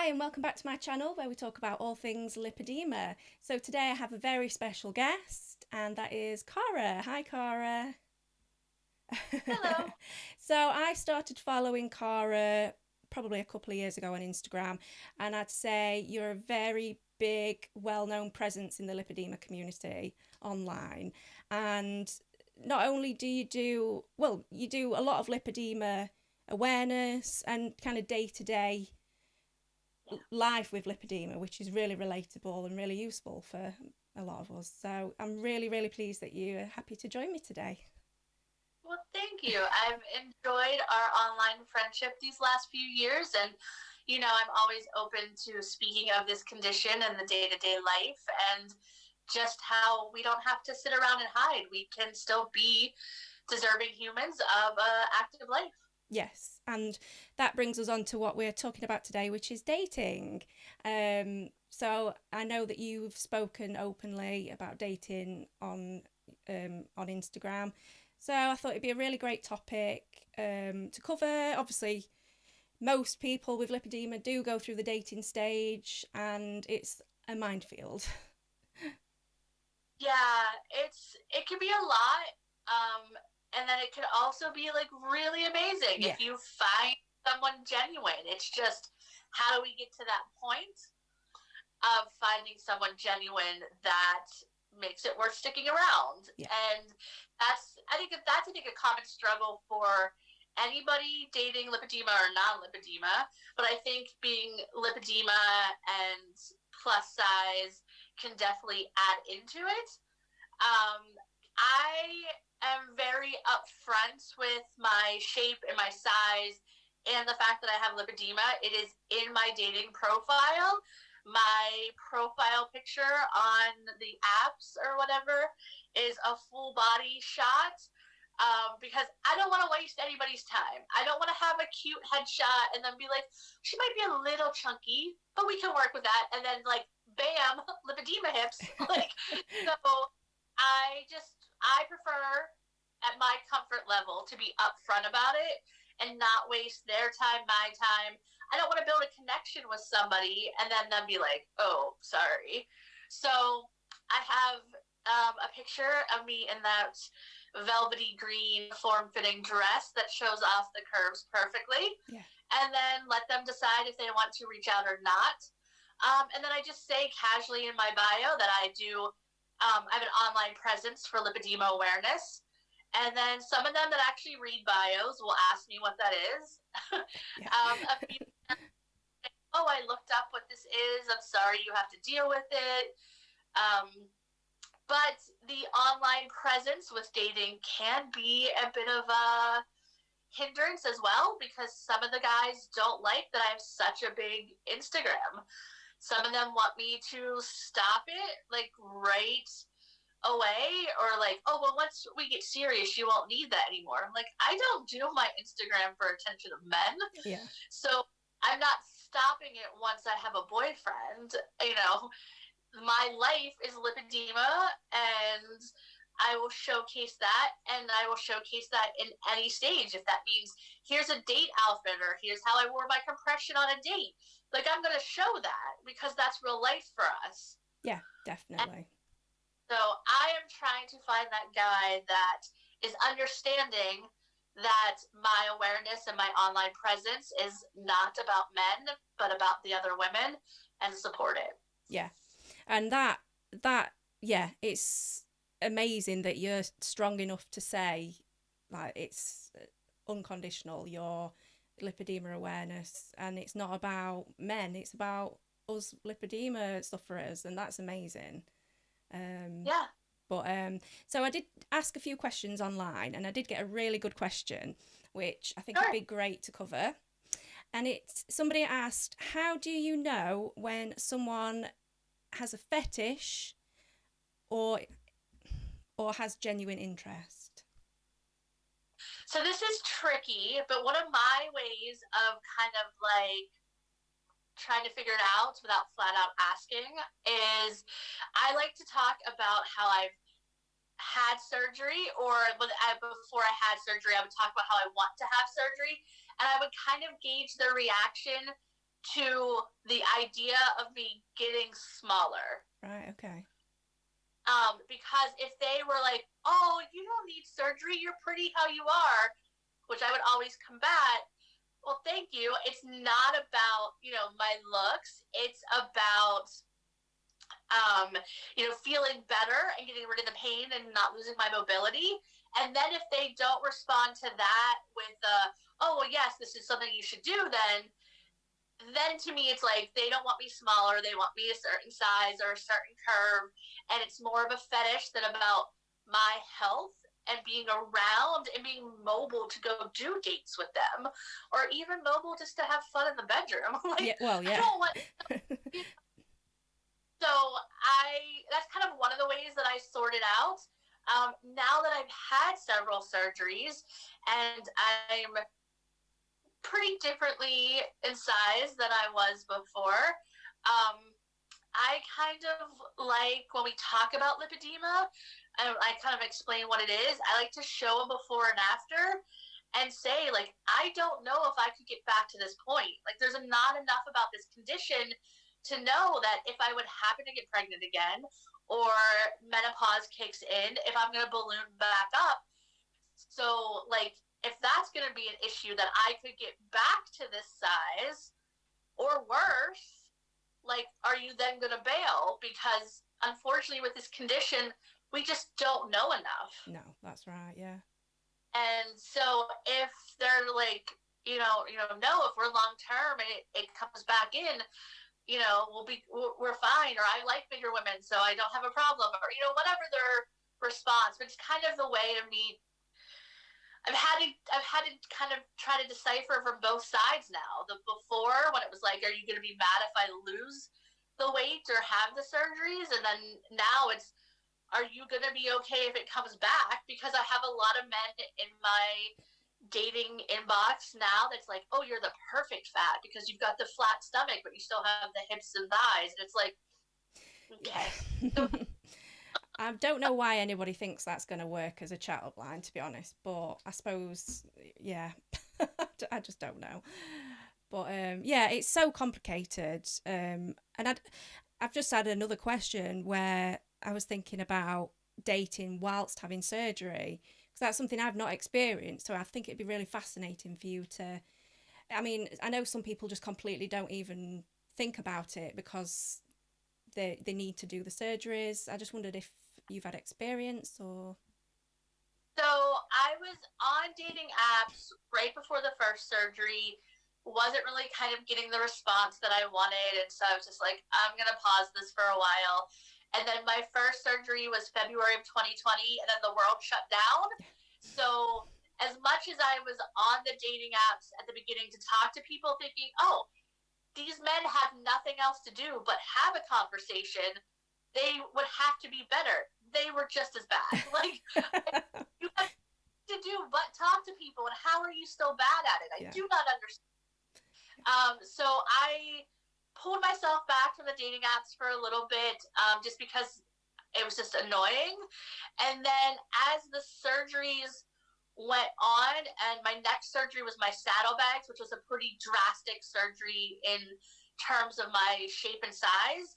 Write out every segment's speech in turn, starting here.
Hi, and welcome back to my channel where we talk about all things lipedema. So today I have a very special guest, and that is Cara. Hi, Cara. Hello. So I started following Cara probably a couple of years ago on Instagram, and I'd say you're a very big, well-known presence in the lipedema community online. And not only do you do, well, you do a lot of lipedema awareness and kind of day-to-day Yeah. life with lipedema, which is really relatable and really useful for a lot of us. So I'm really, really pleased that you're happy to join me today. Well, thank you. I've enjoyed our online friendship these last few years, and I'm always open to speaking of this condition and the day-to-day life and just how we don't have to sit around and hide. We can still be deserving humans of active life. Yes, and that brings us on to what we're talking about today, which is dating. So I know that you've spoken openly about dating on Instagram. So I thought it'd be a really great topic to cover. Obviously, most people with lipedema do go through the dating stage, and it's a minefield. Yeah, it can be a lot, and then it can also be like really amazing Yeah, if you find someone genuine. It's just how do we get to that point of finding someone genuine that makes it worth sticking around? yeah, And that's a common struggle for anybody dating lipedema or non-lipedema. But I think being lipedema and plus size can definitely add into it. um, I am very upfront with my shape and my size and the fact that I have lipedema. It is in my dating profile. My profile picture on the apps or whatever is a full body shot, because I don't want to waste anybody's time. I don't want to have a cute headshot and then be like, she might be a little chunky, but we can work with that. And then, like, bam, lipedema hips. Like, so I prefer at my comfort level to be upfront about it and not waste their time, my time. I don't want to build a connection with somebody and then them be like, oh, sorry. So I have a picture of me in that velvety green form fitting dress that shows off the curves perfectly, yeah, and then let them decide if they want to reach out or not. And then I just say casually in my bio that I have an online presence for lipedema awareness. And then some of them that actually read bios will ask me what that is. yeah, A few, oh, I looked up what this is. I'm sorry you have to deal with it. Um, but the online presence with dating can be a bit of a hindrance as well, because some of the guys don't like that I have such a big Instagram. Some of them want me to stop it like right away, or like, oh, well, once we get serious, you won't need that anymore. I'm like, I don't do my Instagram for attention of men. yeah, So I'm not stopping it once I have a boyfriend. You know, my life is lipedema, and I will showcase that, and I will showcase that in any stage. If that means here's a date outfit, or here's how I wore my compression on a date, like, I'm gonna show that because that's real life for us. yeah, And definitely. so I am trying to find that guy that is understanding that my awareness and my online presence is not about men, but about the other women, and support it. Yeah, and that yeah, it's amazing that you're strong enough to say like it's unconditional your lipedema awareness, and it's not about men, it's about us lipedema sufferers, and that's amazing. um Yeah, but so I did ask a few questions online, and I did get a really good question which I think would sure. be great to cover. And it's somebody asked, how do you know when someone has a fetish or has genuine interest? So this is tricky, but one of my ways of kind of like trying to figure it out without flat out asking is I like to talk about how I've had surgery, or before I had surgery, I would talk about how I want to have surgery, and I would kind of gauge their reaction to the idea of me getting smaller. Right, okay. Because if they were like, oh, you don't need surgery, you're pretty how you are, which I would always combat. Well, thank you. It's not about, my looks. It's about, feeling better and getting rid of the pain and not losing my mobility. And then if they don't respond to that with, oh, well, yes, this is something you should do, then to me it's like they don't want me smaller, they want me a certain size or a certain curve, and it's more of a fetish than about my health and being around and being mobile to go do dates with them, or even mobile just to have fun in the bedroom. Yeah, well, yeah. I don't want so that's kind of one of the ways that I sorted out. Now that I've had several surgeries and I'm pretty differently in size than I was before, I kind of like when we talk about lipedema, I kind of explain what it is. I like to show a before and after and say, like, I don't know if I could get back to this point. Like, there's not enough about this condition to know that if I would happen to get pregnant again or menopause kicks in, if I'm going to balloon back up. So, like, if that's going to be an issue that I could get back to this size or worse, like, are you then going to bail? Because unfortunately with this condition, we just don't know enough. No, that's right, yeah. And so if they're like, no, if we're long term and it comes back in, we're fine, or I like bigger women, so I don't have a problem, or, whatever their response. But it's kind of the way of me. I've had to kind of try to decipher from both sides now. The before, when it was like, are you going to be mad if I lose the weight or have the surgeries? And then now it's, are you going to be okay if it comes back? Because I have a lot of men in my dating inbox now that's like, oh, you're the perfect fat because you've got the flat stomach, but you still have the hips and thighs. And it's like, okay. I don't know why anybody thinks that's going to work as a chattel line, to be honest, but I suppose, yeah, I just don't know. But yeah, it's so complicated. And I've just had another question where I was thinking about dating whilst having surgery, because that's something I've not experienced. So I think it'd be really fascinating for you to, I mean, I know some people just completely don't even think about it because they need to do the surgeries. I just wondered if you've had experience or... So I was on dating apps right before the first surgery, wasn't really kind of getting the response that I wanted, and so I was just like, I'm going to pause this for a while. And then my first surgery was February of 2020, and then the world shut down. So as much as I was on the dating apps at the beginning to talk to people thinking, oh, these men have nothing else to do but have a conversation, they would have to be better. They were just as bad. Like, you have to do but talk to people, and how are you still bad at it? I do not understand. So I pulled myself back from the dating apps for a little bit, just because it was just annoying. And then as the surgeries went on, and my next surgery was my saddlebags, which was a pretty drastic surgery in terms of my shape and size.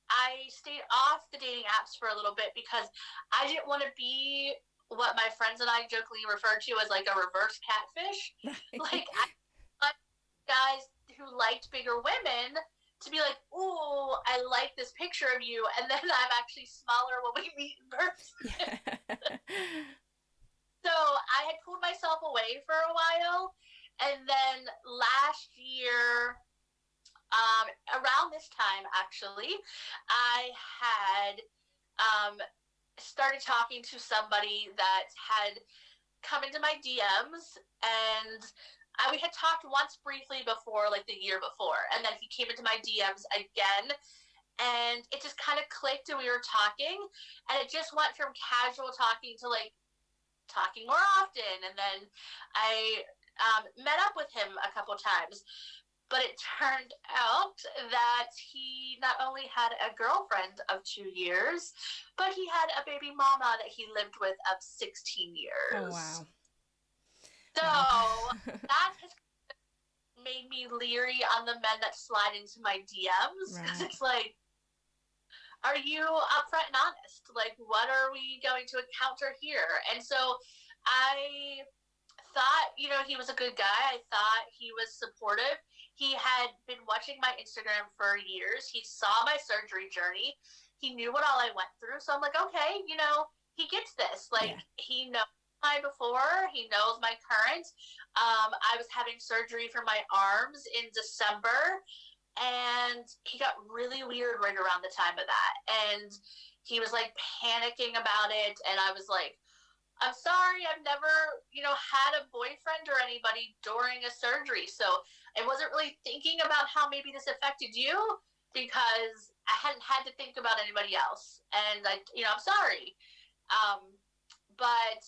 I stayed off the dating apps for a little bit because I didn't want to be what my friends and I jokingly referred to as like a reverse catfish. Like, I want guys who liked bigger women to be like, ooh, I like this picture of you, and then I'm actually smaller when we meet in person. So I had pulled myself away for a while, and then last year, around this time, actually, I had started talking to somebody that had come into my DMs, and we had talked once briefly before, like the year before, and then he came into my DMs again, and it just kind of clicked, and we were talking, and it just went from casual talking to like talking more often, and then I met up with him a couple times. But it turned out that he not only had a girlfriend of 2 years, but he had a baby mama that he lived with of 16 years. Oh, wow. So that has made me leery on the men that slide into my DMs, because Right. it's like, are you upfront and honest? Like, what are we going to encounter here? And so I thought, he was a good guy. I thought he was supportive. He had been watching my Instagram for years. He saw my surgery journey. He knew what all I went through. So I'm like, okay, he gets this. Like, Yeah. he knows my before, he knows my current. I was having surgery for my arms in December, and he got really weird right around the time of that. And he was like panicking about it. And I was like, I'm sorry, I've never, had a boyfriend or anybody during a surgery. So I wasn't really thinking about how maybe this affected you, because I hadn't had to think about anybody else. And I'm sorry. But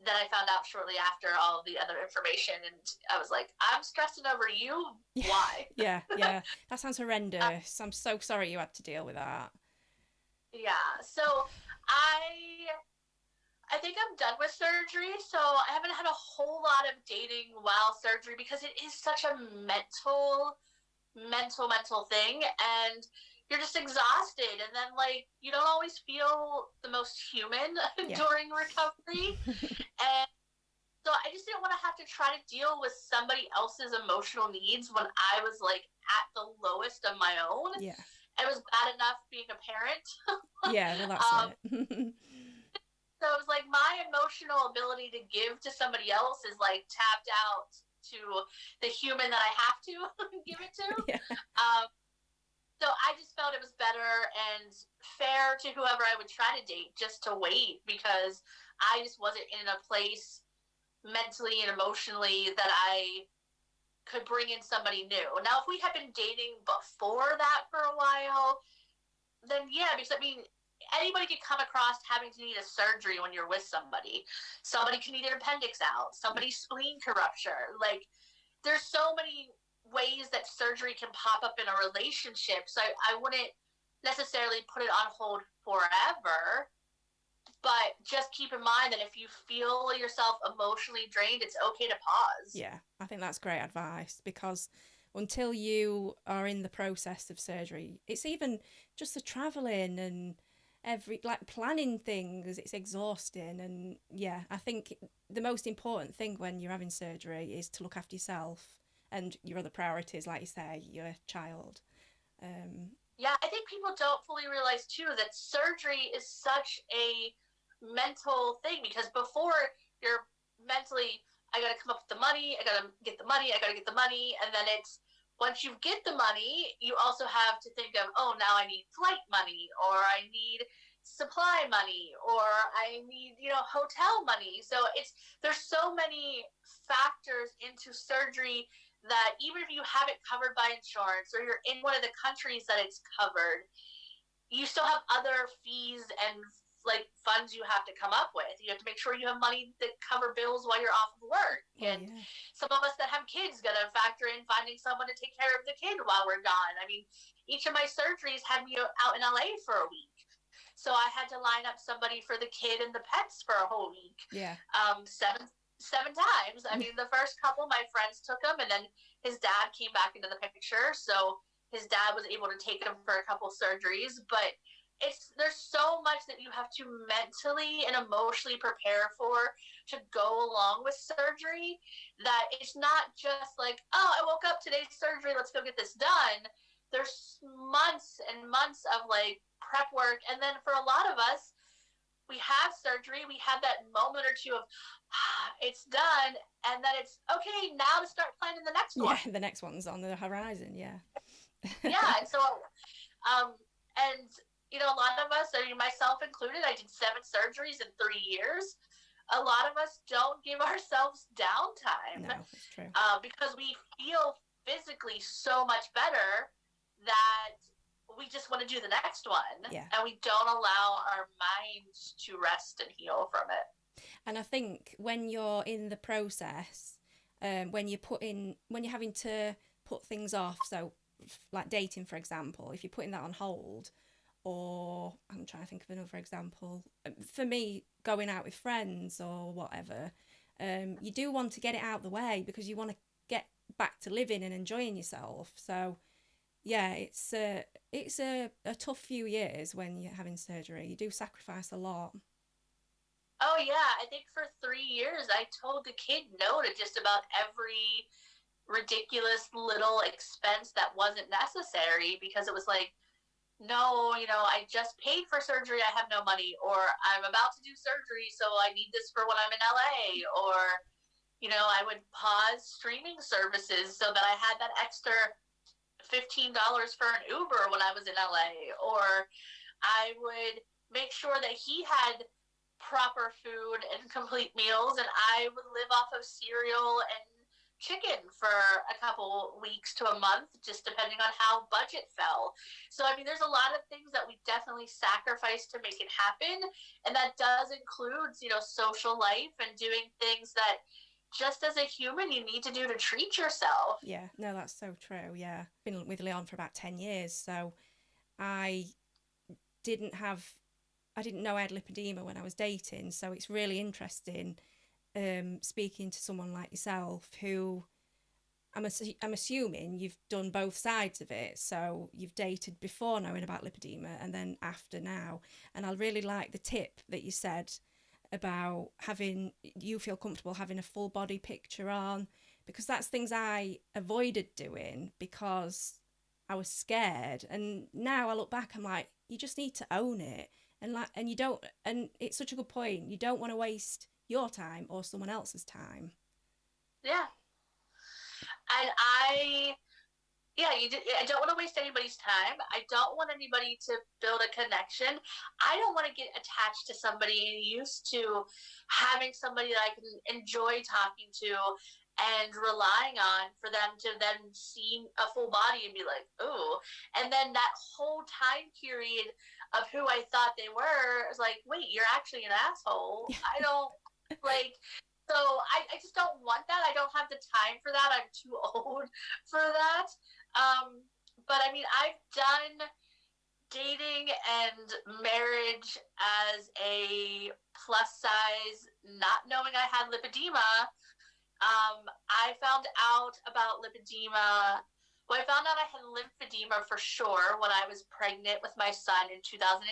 then I found out shortly after all of the other information, and I was like, I'm stressing over you. Yeah. Why? Yeah. Yeah. That sounds horrendous. I'm so sorry you had to deal with that. Yeah. So I think I'm done with surgery. So I haven't had a whole lot of dating while surgery, because it is such a mental thing, and you're just exhausted, and then like you don't always feel the most human Yeah. during recovery. And so I just didn't want to have to try to deal with somebody else's emotional needs when I was like at the lowest of my own. Yeah. It was bad enough being a parent. Yeah. Well, that's it. So it was like my emotional ability to give to somebody else is like tapped out to the human that I have to give it to. Yeah. So I just felt it was better and fair to whoever I would try to date just to wait, because I just wasn't in a place mentally and emotionally that I could bring in somebody new. Now, if we had been dating before that for a while, then yeah, because anybody could come across having to need a surgery when you're with somebody. Somebody can need an appendix out, somebody's spleen can rupture. Like, there's so many ways that surgery can pop up in a relationship. So I wouldn't necessarily put it on hold forever. But just keep in mind that if you feel yourself emotionally drained, it's okay to pause. Yeah, I think that's great advice, because until you are in the process of surgery, it's even just the traveling and like planning things, it's exhausting. And yeah, I think the most important thing when you're having surgery is to look after yourself and your other priorities, like you say, your child. Yeah, I think people don't fully realize too that surgery is such a mental thing, because before you're mentally, I gotta come up with the money, I gotta get the money, and then it's, once you get the money, you also have to think of, oh, now I need flight money, or I need supply money, or I need, hotel money. So there's so many factors into surgery that even if you have it covered by insurance, or you're in one of the countries that it's covered, you still have other fees and like funds you have to come up with. You have to make sure you have money that cover bills while you're off of work. Oh, And yeah. some of us that have kids got to factor in finding someone to take care of the kid while we're gone. Each of my surgeries had me out in LA for a week. So I had to line up somebody for the kid and the pets for a whole week. Yeah. Seven times. The first couple, my friends took him, and then his dad came back into the picture. So his dad was able to take him for a couple surgeries. But there's so much that you have to mentally and emotionally prepare for to go along with surgery, that it's not just like, oh, I woke up, today's surgery, let's go get this done. There's months and months of like prep work. And then for a lot of us, we have surgery, we have that moment or two of it's done, and then it's okay now to start planning the next one. Yeah, the next one's on the horizon. Yeah. Yeah. And so and a lot of us, myself included, I did 7 surgeries in 3 years. A lot of us don't give ourselves downtime. No, it's true. Because we feel physically so much better that we just want to do the next one. Yeah. And we don't allow our minds to rest and heal from it. And I think when you're in the process, when you're having to put things off, so like dating, for example, if you're putting that on hold, or I'm trying to think of another example, for me, going out with friends or whatever, you do want to get it out of the way, because you want to get back to living and enjoying yourself. So yeah, it's a tough few years when you're having surgery. You do sacrifice a lot. Oh yeah, I think for 3 years I told the kid no to just about every ridiculous little expense that wasn't necessary because it was like, no, I just paid for surgery, I have no money, or I'm about to do surgery, so I need this for when I'm in LA, or I would pause streaming services so that I had that extra $15 for an Uber when I was in LA, or I would make sure that he had proper food and complete meals, and I would live off of cereal and chicken for a couple weeks to a month, just depending on how budget fell. So, I mean, there's a lot of things that we definitely sacrifice to make it happen. And that does include, social life and doing things that just as a human you need to do to treat yourself. Yeah, no, that's so true. Yeah, been with Leon for about 10 years, so I didn't have, I didn't know I had lipedema when I was dating. So it's really interesting speaking to someone like yourself who I'm assuming you've done both sides of it. So you've dated before knowing about lipedema and then after now. And I really like the tip that you said about having you feel comfortable having a full body picture on, because that's things I avoided doing because I was scared. And now I look back, I'm like, you just need to own it. And you don't, and it's such a good point. You don't want to waste your time or someone else's time. Yeah. And yeah, I don't want to waste anybody's time. I don't want anybody to build a connection. I don't want to get attached to somebody and used to having somebody that I can enjoy talking to and relying on for them to then see a full body and be like, oh. And then that whole time period of who I thought they were is like, wait, you're actually an asshole. I don't like. So I just don't want that. I don't have the time for that. I'm too old for that. But I mean, I've done dating and marriage as a plus size, not knowing I had lipedema. I found out about lipedema. Well, I found out I had lymphedema for sure when I was pregnant with my son in 2008.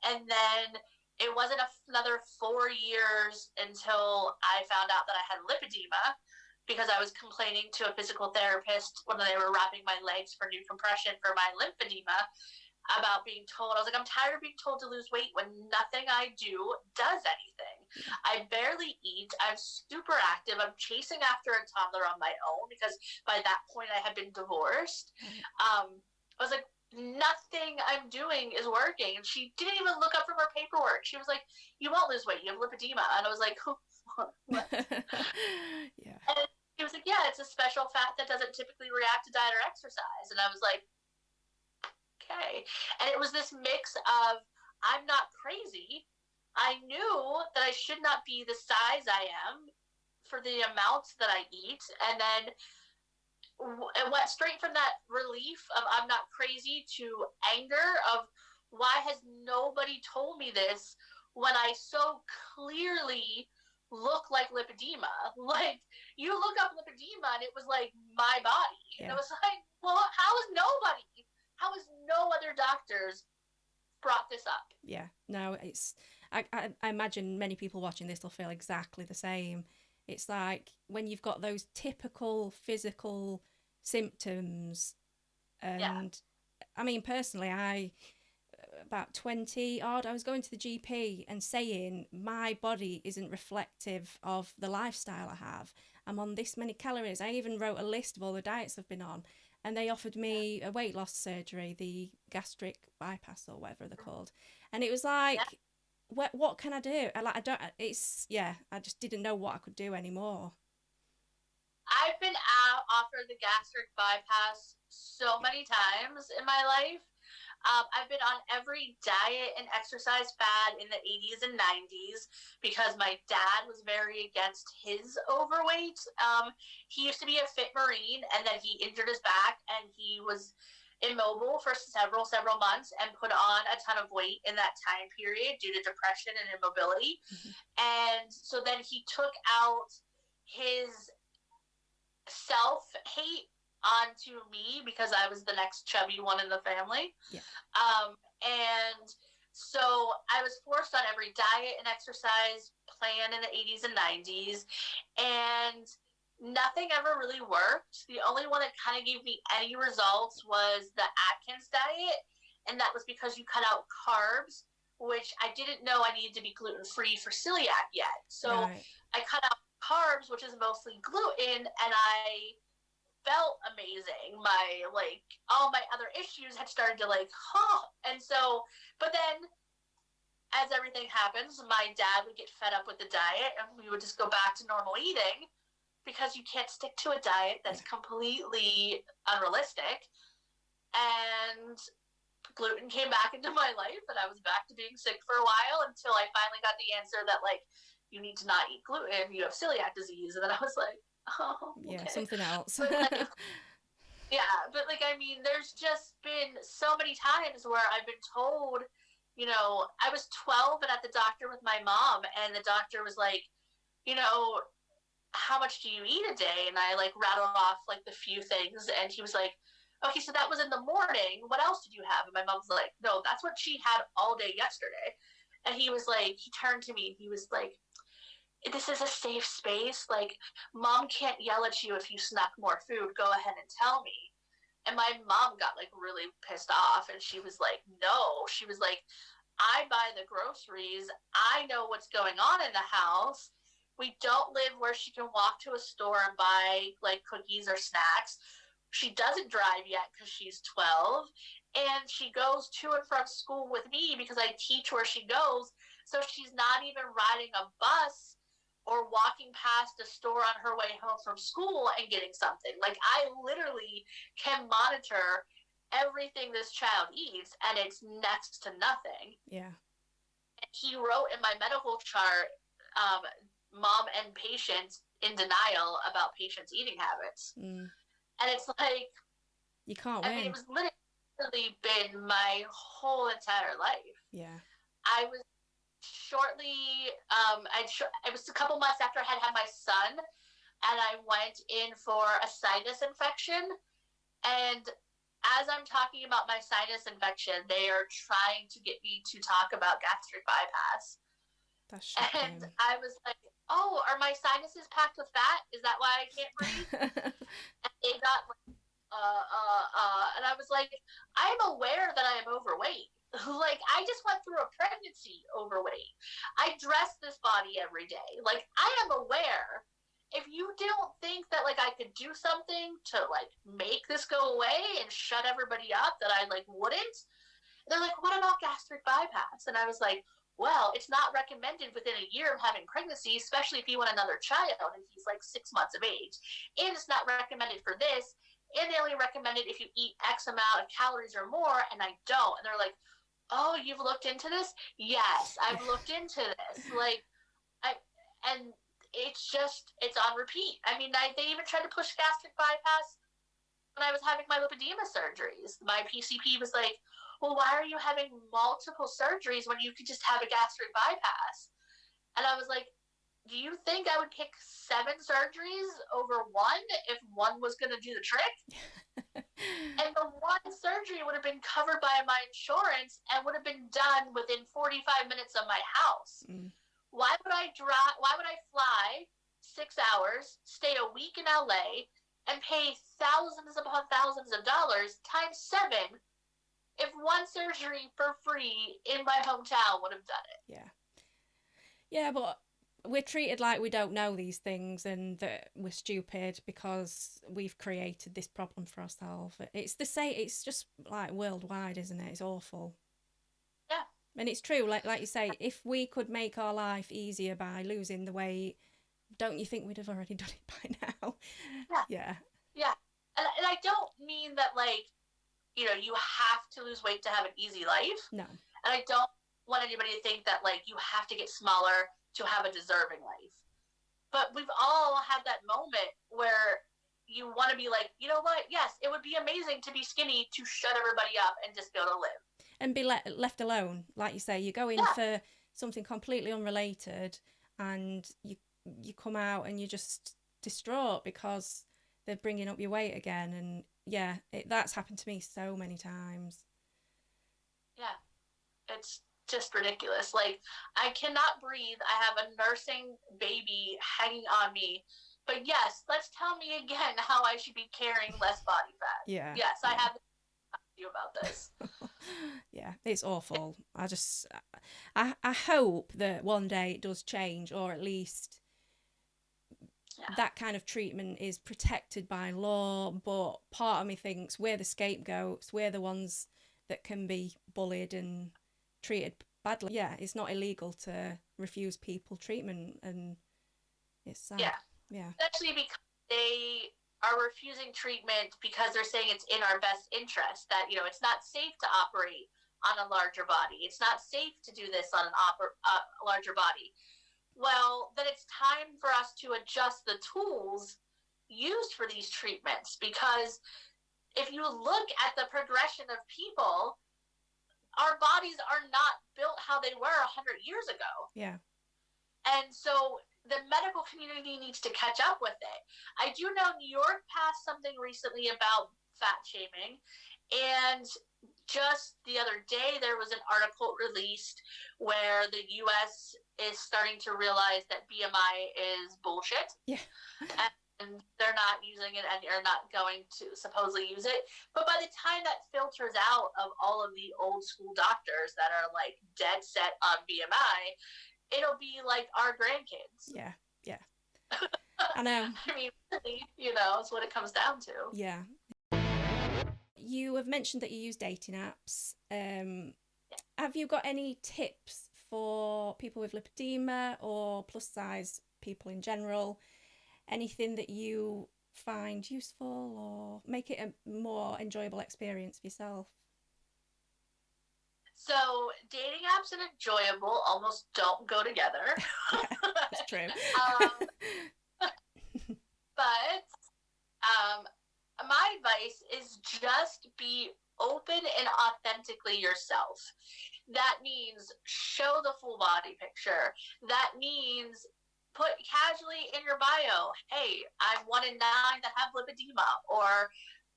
And then it wasn't another 4 years until I found out that I had lipedema because I was complaining to a physical therapist when they were wrapping my legs for new compression for my lymphedema about being told. I was like, I'm tired of being told to lose weight when nothing I do does anything. I barely eat. I'm super active. I'm chasing after a toddler on my own because by that point I had been divorced. I was like, nothing I'm doing is working. And she didn't even look up from her paperwork. She was like, you won't lose weight. You have lipedema. And I was like, what? Yeah. And she was like, yeah, it's a special fat that doesn't typically react to diet or exercise. And I was like, okay. And it was this mix of, I'm not crazy. I knew that I should not be the size I am for the amounts that I eat. And then it went straight from that relief of I'm not crazy to anger of why has nobody told me this when I so clearly look like lipedema. Like, you look up lipedema and it was like my body. Yeah. And it was like, well, how has no other doctors brought this up? Yeah, no, it's I imagine many people watching this will feel exactly the same. It's like when you've got those typical physical symptoms, and yeah. I mean, personally, I about 20 odd, I was going to the GP and saying my body isn't reflective of the lifestyle I have. I'm on this many calories. I even wrote a list of all the diets I've been on, and they offered me a weight loss surgery, the gastric bypass or whatever they're called. And it was like, what can I do? I don't. It's I just didn't know what I could do anymore. I've been offered the gastric bypass so many times in my life. I've been on every diet and exercise fad in the 80s and 90s because my dad was very against his overweight. He used to be a fit Marine, and then he injured his back and he was immobile for several months and put on a ton of weight in that time period due to depression and immobility. Mm-hmm. And so then he took out his self-hate onto me because I was the next chubby one in the family. Yeah. And so I was forced on every diet and exercise plan in the 80s and 90s, and nothing ever really worked. The only one that kind of gave me any results was the Atkins diet, and that was because you cut out carbs, which I didn't know I needed to be gluten-free for celiac yet. So Right. I cut out carbs, which is mostly gluten, and I felt amazing. My, like, all my other issues had started to, like, and so, but then as everything happens, my dad would get fed up with the diet and we would just go back to normal eating because you can't stick to a diet that's completely unrealistic. And gluten came back into my life and I was back to being sick for a while until I finally got the answer that, like, you need to not eat gluten, you have celiac disease. And then I was like, oh, okay. Yeah, something else. But, like, yeah, but, like, I mean, there's just been so many times where I've been told, you know, I was 12 and at the doctor with my mom, and the doctor was like, you know, how much do you eat a day? And I, like, rattled off, like, the few things, and he was like, okay, so that was in the morning. What else did you have? And my mom's like, no, that's what she had all day yesterday. And he was like, he turned to me, and he was like, this is a safe space. Like, mom can't yell at you if you snuck more food. Go ahead and tell me. And my mom got, like, really pissed off, and she was like, no. She was like, I buy the groceries. I know what's going on in the house. We don't live where she can walk to a store and buy, like, cookies or snacks. She doesn't drive yet because she's 12. And she goes to and from school with me because I teach where she goes. So she's not even riding a bus or walking past a store on her way home from school and getting something. Like, I literally can monitor everything this child eats, and it's next to nothing. Yeah. And he wrote in my medical chart, mom and patient in denial about patient's eating habits. And it's like, you can't win. I mean, it was literally been my whole entire life. Yeah. I was shortly, it was a couple months after I had my son, and I went in for a sinus infection. And as I'm talking about my sinus infection, they are trying to get me to talk about gastric bypass. That's shocking. And I was like, oh, are my sinuses packed with fat? Is that why I can't breathe? And they got like, and I was like, I'm aware that I am overweight. Like, I just went through a pregnancy overweight. I dress this body every day. Like, I am aware. If you don't think that, like, I could do something to, like, make this go away and shut everybody up, that I, like, wouldn't. They're like, what about gastric bypass? And I was like, well, it's not recommended within a year of having pregnancy, especially if you want another child and he's, like, 6 months of age. And it's not recommended for this. And they only recommend it if you eat X amount of calories or more, and I don't. And they're like, oh, you've looked into this? Yes, I've looked into this. Like, and it's just, it's on repeat. I mean, they even tried to push gastric bypass when I was having my lipedema surgeries. My PCP was like, well, why are you having multiple surgeries when you could just have a gastric bypass? And I was like, do you think I would pick 7 surgeries over one if one was going to do the trick? And the one surgery would have been covered by my insurance and would have been done within 45 minutes of my house. Why would I fly 6 hours, stay a week in LA, and pay thousands upon thousands of dollars times 7 if one surgery for free in my hometown would have done it? Yeah. Yeah, but we're treated like we don't know these things and that we're stupid because we've created this problem for ourselves. It's the same. It's just like worldwide, isn't it? It's awful. Yeah. And it's true, like you say, if we could make our life easier by losing the weight, don't you think we'd have already done it by now? Yeah. And I don't mean that, like, you know, you have to lose weight to have an easy life. No. And I don't want anybody to think that, like, you have to get smaller to have a deserving life. But we've all had that moment where you want to be like, you know what? Yes, it would be amazing to be skinny, to shut everybody up and just go to live. And be left alone. Like you say, you go in for something completely unrelated and you come out and you're just distraught because they're bringing up your weight again. And yeah, that's happened to me so many times. Yeah, it's just ridiculous. Like, I cannot breathe. I have a nursing baby hanging on me. But yes, let's tell me again how I should be carrying less body fat. Yeah. Yes, I have to talk to you about this. Yeah, it's awful. I hope that one day it does change, or at least that kind of treatment is protected by law. But part of me thinks we're the scapegoats, we're the ones that can be bullied and treated badly. Yeah, it's not illegal to refuse people treatment, and it's sad. Yeah. Especially because they are refusing treatment because they're saying it's in our best interest, that, it's not safe to operate on a larger body. It's not safe to do this on a larger body. Well, then it's time for us to adjust the tools used for these treatments, because if you look at the progression of people, our bodies are not built how they were 100 years ago. Yeah. And so the medical community needs to catch up with it. I do know New York passed something recently about fat shaming, and just the other day there was an article released where the US is starting to realize that BMI is bullshit. Yeah. And they're not using it, and are not going to supposedly use it. But by the time that filters out of all of the old school doctors that are like dead set on BMI, it'll be like our grandkids. Yeah. I know. I mean, it's what it comes down to. Yeah. You have mentioned that you use dating apps. Have you got any tips for people with lipedema or plus size people in general? Anything that you find useful or make it a more enjoyable experience for yourself? So dating apps and enjoyable almost don't go together. Yeah, that's true. But my advice is just be open and authentically yourself. That means show the full body picture. That means put casually in your bio, hey, I'm 1 in 9 that have lipedema, or,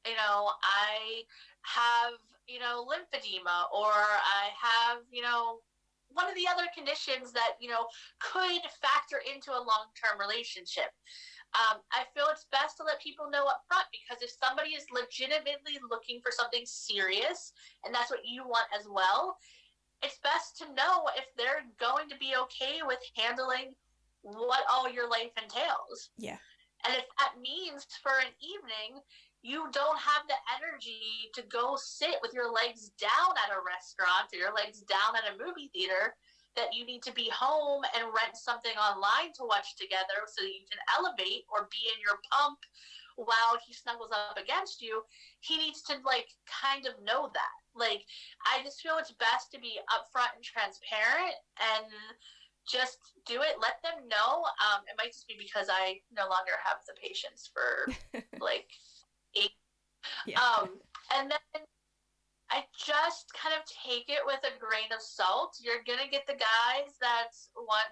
I have, lymphedema, or I have, one of the other conditions that, could factor into a long-term relationship. I feel it's best to let people know up front, because if somebody is legitimately looking for something serious, and that's what you want as well, it's best to know if they're going to be okay with handling what all your life entails. Yeah. And if that means for an evening you don't have the energy to go sit with your legs down at a restaurant or your legs down at a movie theater, that you need to be home and rent something online to watch together so that you can elevate or be in your pump while he snuggles up against you, he needs to kind of know that. I just feel it's best to be upfront and transparent and just do it. Let them know. It might just be because I no longer have the patience for 8. Yeah. And then I just kind of take it with a grain of salt. You're gonna get the guys that want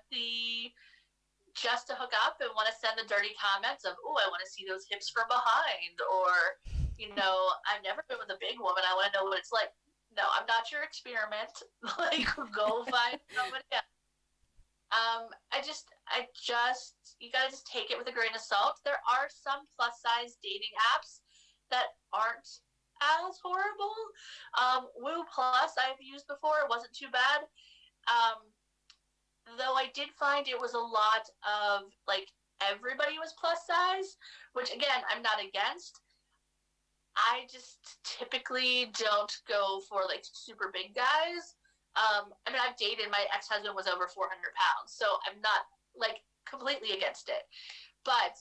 just to hook up and want to send the dirty comments of, oh, I want to see those hips from behind, or I've never been with a big woman, I want to know what it's like. No, I'm not your experiment. Go find somebody else. You gotta just take it with a grain of salt. There are some plus size dating apps that aren't as horrible. Woo Plus I've used before. It wasn't too bad. Though I did find it was a lot of everybody was plus size, which again, I'm not against. I just typically don't go for super big guys. I've dated, my ex-husband was over 400 pounds, so I'm not completely against it. But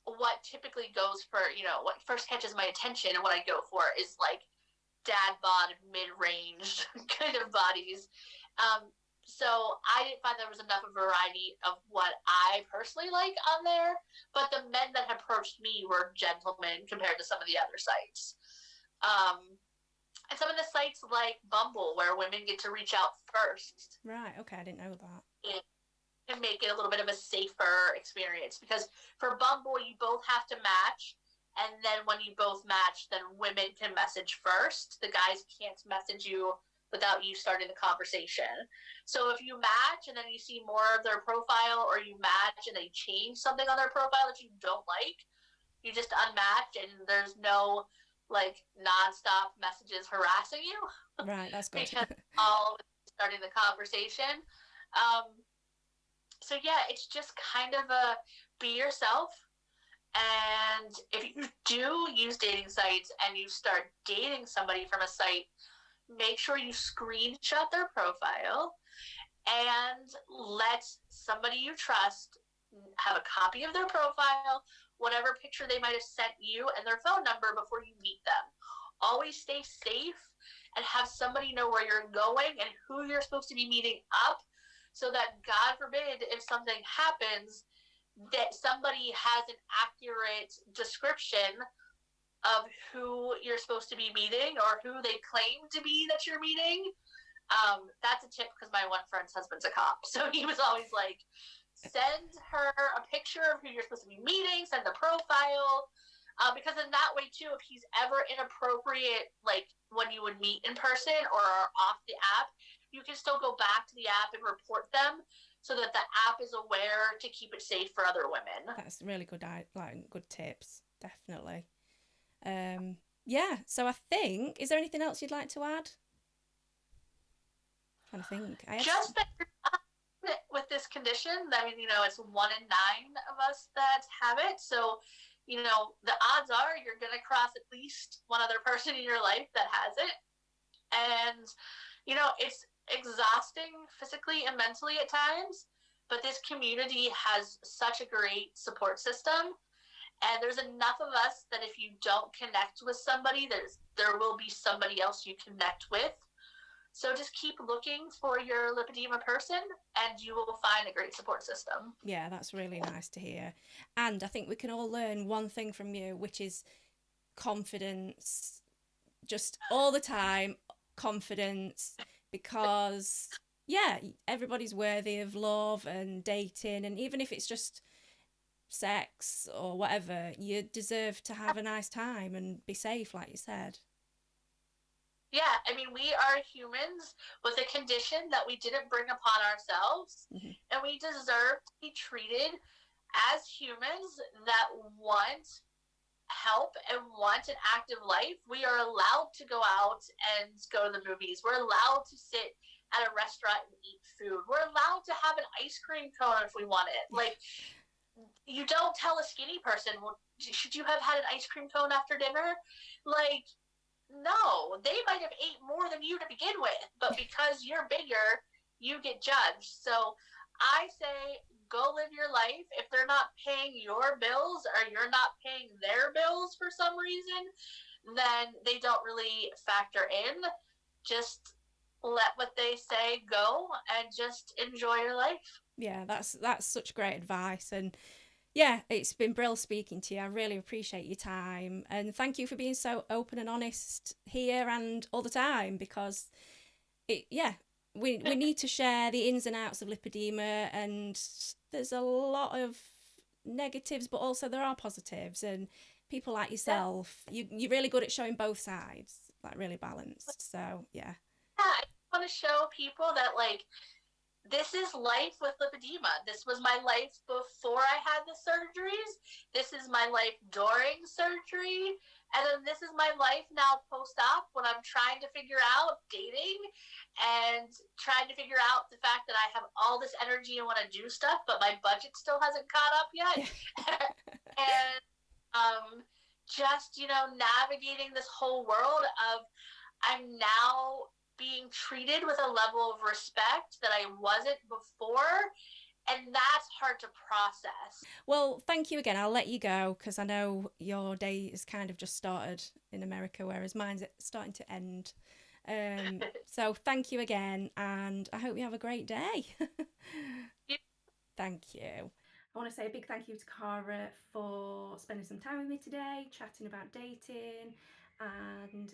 what typically goes for, what first catches my attention and what I go for is dad bod, mid-range kind of bodies. So I didn't find there was enough of a variety of what I personally like on there, but the men that approached me were gentlemen compared to some of the other sites. And some of the sites like Bumble, where women get to reach out first. Right, okay, I didn't know that. It can make make it a little bit of a safer experience, because for Bumble, you both have to match. And then when you both match, then women can message first. The guys can't message you without you starting the conversation. So if you match and then you see more of their profile, or you match and they change something on their profile that you don't like, you just unmatch, and there's no like nonstop messages harassing you. Right, that's good. Because all starting the conversation. So yeah, it's just kind of a be yourself. And if you do use dating sites and you start dating somebody from a site, make sure you screenshot their profile and let somebody you trust have a copy of their profile, whatever picture they might have sent you, and their phone number before you meet them. Always stay safe and have somebody know where you're going and who you're supposed to be meeting up, so that, God forbid, if something happens, that somebody has an accurate description of who you're supposed to be meeting or who they claim to be that you're meeting. That's a tip, because my one friend's husband's a cop. So he was always like, send her a picture of who you're supposed to be meeting, send the profile. Because in that way, too, if he's ever inappropriate, like when you would meet in person or off the app, you can still go back to the app and report them, so that the app is aware to keep it safe for other women. That's really good, like good tips, definitely. Yeah, so I think, is there anything else you'd like to add? I'm trying to think. Just that with this condition, I mean, it's 1 in 9 of us that have it. So, the odds are you're going to cross at least one other person in your life that has it. And, it's exhausting physically and mentally at times, but this community has such a great support system. And there's enough of us that if you don't connect with somebody, there will be somebody else you connect with. So just keep looking for your lipedema person, and you will find a great support system. Yeah, that's really nice to hear. And I think we can all learn one thing from you, which is confidence. Just all the time, confidence, because, yeah, everybody's worthy of love and dating. And even if it's just sex or whatever, you deserve to have a nice time and be safe, like you said. Yeah, I mean, we are humans with a condition that we didn't bring upon ourselves, and we deserve to be treated as humans that want help and want an active life. We are allowed to go out and go to the movies. We're allowed to sit at a restaurant and eat food. We're allowed to have an ice cream cone if we want it. Like, you don't tell a skinny person, well, should you have had an ice cream cone after dinner? Like, no, they might have ate more than you to begin with, but because you're bigger, you get judged. So I say, go live your life. If they're not paying your bills or you're not paying their bills for some reason, then they don't really factor in. Just let what they say go and just enjoy your life. Yeah, that's such great advice. And yeah, it's been brilliant speaking to you. I really appreciate your time, and thank you for being so open and honest here and all the time, because we need to share the ins and outs of lipedema, and there's a lot of negatives, but also there are positives, and people like yourself, you're really good at showing both sides, like really balanced. So yeah. I want to show people that, like, this is life with lipedema. This was my life before I had the surgeries. This is my life during surgery. And then this is my life now post-op, when I'm trying to figure out dating and trying to figure out the fact that I have all this energy and want to do stuff, but my budget still hasn't caught up yet. And just, navigating this whole world of, I'm now being treated with a level of respect that I wasn't before, and that's hard to process. Well, thank you again. I'll let you go, because I know your day has kind of just started in America, whereas mine's starting to end. So thank you again, and I hope you have a great day. Thank you. I want to say a big thank you to Cara for spending some time with me today, chatting about dating and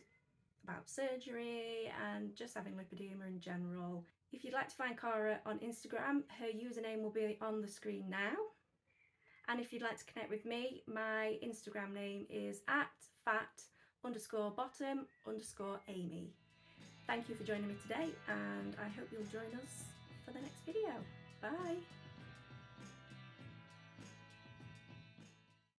about surgery and just having lipedema in general. If you'd like to find Cara on Instagram, her username will be on the screen now. And if you'd like to connect with me, my Instagram name is @fat_bottom_Amy. Thank you for joining me today, and I hope you'll join us for the next video. Bye.